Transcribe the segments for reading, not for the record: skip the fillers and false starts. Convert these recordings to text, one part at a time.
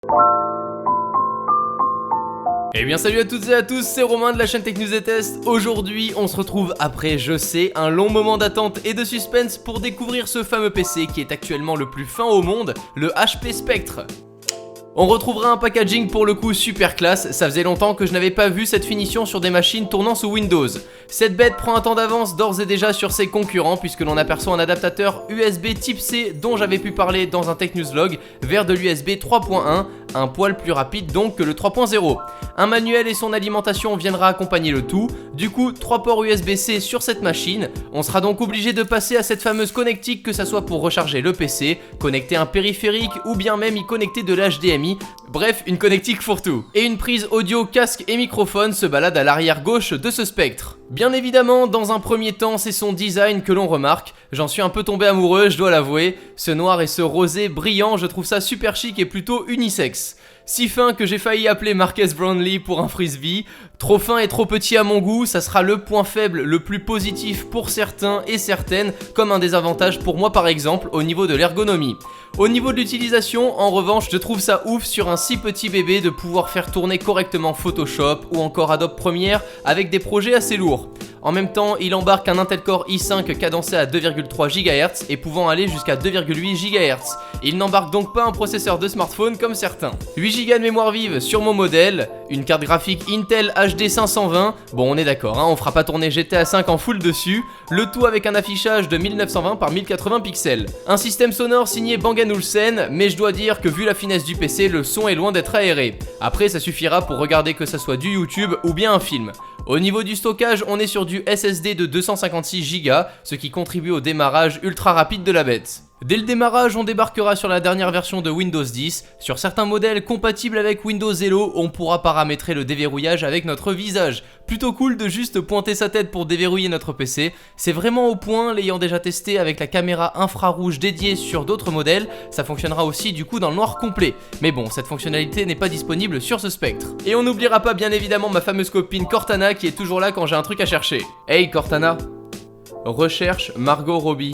Eh bien salut à toutes et à tous, c'est Romain de la chaîne Tech News et Test. Aujourd'hui on se retrouve après, je sais, un long moment d'attente et de suspense pour découvrir ce fameux PC qui est actuellement le plus fin au monde, le HP Spectre. On retrouvera un packaging pour le coup super classe, ça faisait longtemps que je n'avais pas vu cette finition sur des machines tournant sous Windows. Cette bête prend un temps d'avance d'ores et déjà sur ses concurrents puisque l'on aperçoit un adaptateur USB Type C dont j'avais pu parler dans un Tech News Log vers de l'USB 3.1, un poil plus rapide donc que le 3.0. Un manuel et son alimentation viendra accompagner le tout, du coup 3 ports USB-C sur cette machine, on sera donc obligé de passer à cette fameuse connectique que ça soit pour recharger le PC, connecter un périphérique ou bien même y connecter de l'HDMI, bref une connectique fourre-tout. Et une prise audio, casque et microphone se balade à l'arrière gauche de ce Spectre. Bien évidemment, dans un premier temps, c'est son design que l'on remarque, j'en suis un peu tombé amoureux, je dois l'avouer, ce noir et ce rosé brillant, je trouve ça super chic et plutôt unisexe. Si fin que j'ai failli appeler Marques Brownlee pour un frisbee, trop fin et trop petit à mon goût, ça sera le point faible le plus positif pour certains et certaines, comme un désavantage pour moi par exemple au niveau de l'ergonomie. Au niveau de l'utilisation, en revanche, je trouve ça ouf sur un si petit bébé de pouvoir faire tourner correctement Photoshop ou encore Adobe Premiere avec des projets assez lourds. En même temps, il embarque un Intel Core i5 cadencé à 2,3 GHz et pouvant aller jusqu'à 2,8 GHz. Il n'embarque donc pas un processeur de smartphone comme certains. 8 Go de mémoire vive sur mon modèle, une carte graphique Intel HD 520, bon on est d'accord, on fera pas tourner GTA 5 en full dessus, le tout avec un affichage de 1920 par 1080 pixels. Un système sonore signé Bang & Olufsen, mais je dois dire que vu la finesse du PC, le son est loin d'être aéré. Après ça suffira pour regarder que ça soit du YouTube ou bien un film. Au niveau du stockage, on est sur du SSD de 256 Go, ce qui contribue au démarrage ultra rapide de la bête. Dès le démarrage, on débarquera sur la dernière version de Windows 10. Sur certains modèles compatibles avec Windows Hello, on pourra paramétrer le déverrouillage avec notre visage. Plutôt cool de juste pointer sa tête pour déverrouiller notre PC. C'est vraiment au point, l'ayant déjà testé avec la caméra infrarouge dédiée sur d'autres modèles, ça fonctionnera aussi du coup dans le noir complet. Mais bon, cette fonctionnalité n'est pas disponible sur ce Spectre. Et on n'oubliera pas bien évidemment ma fameuse copine Cortana qui est toujours là quand j'ai un truc à chercher. Hey Cortana, recherche Margot Robbie.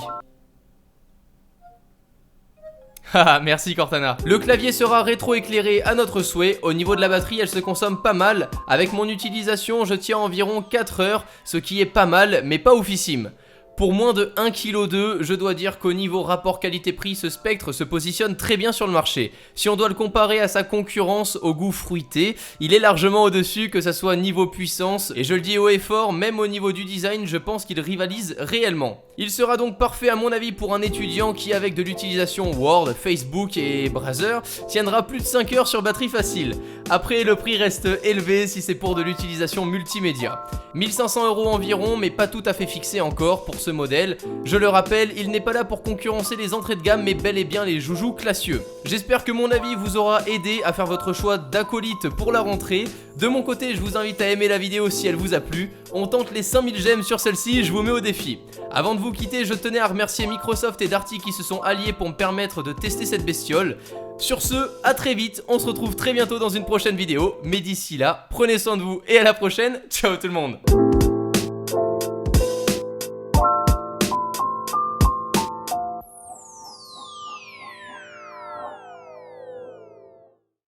Haha, merci Cortana. Le clavier sera rétro-éclairé à notre souhait. Au niveau de la batterie, elle se consomme pas mal. Avec mon utilisation, je tiens environ 4 heures, ce qui est pas mal, mais pas oufissime. Pour moins de 1,2 kg, je dois dire qu'au niveau rapport qualité-prix, ce Spectre se positionne très bien sur le marché. Si on doit le comparer à sa concurrence au goût fruité, il est largement au-dessus, que ça soit niveau puissance, et je le dis haut et fort, même au niveau du design, je pense qu'il rivalise réellement. Il sera donc parfait à mon avis pour un étudiant qui, avec de l'utilisation Word, Facebook et Browser, tiendra plus de 5 heures sur batterie facile. Après, le prix reste élevé si c'est pour de l'utilisation multimédia. 1500 € environ, mais pas tout à fait fixé encore pour ce modèle. Je le rappelle, il n'est pas là pour concurrencer les entrées de gamme, mais bel et bien les joujoux classieux. J'espère que mon avis vous aura aidé à faire votre choix d'acolyte pour la rentrée. De mon côté, je vous invite à aimer la vidéo si elle vous a plu. On tente les 5000 j'aime sur celle-ci, je vous mets au défi. Avant de vous quitter, je tenais à remercier Microsoft et Darty qui se sont alliés pour me permettre de tester cette bestiole. Sur ce, à très vite, on se retrouve très bientôt dans une prochaine vidéo. Mais d'ici là, prenez soin de vous et à la prochaine. Ciao tout le monde.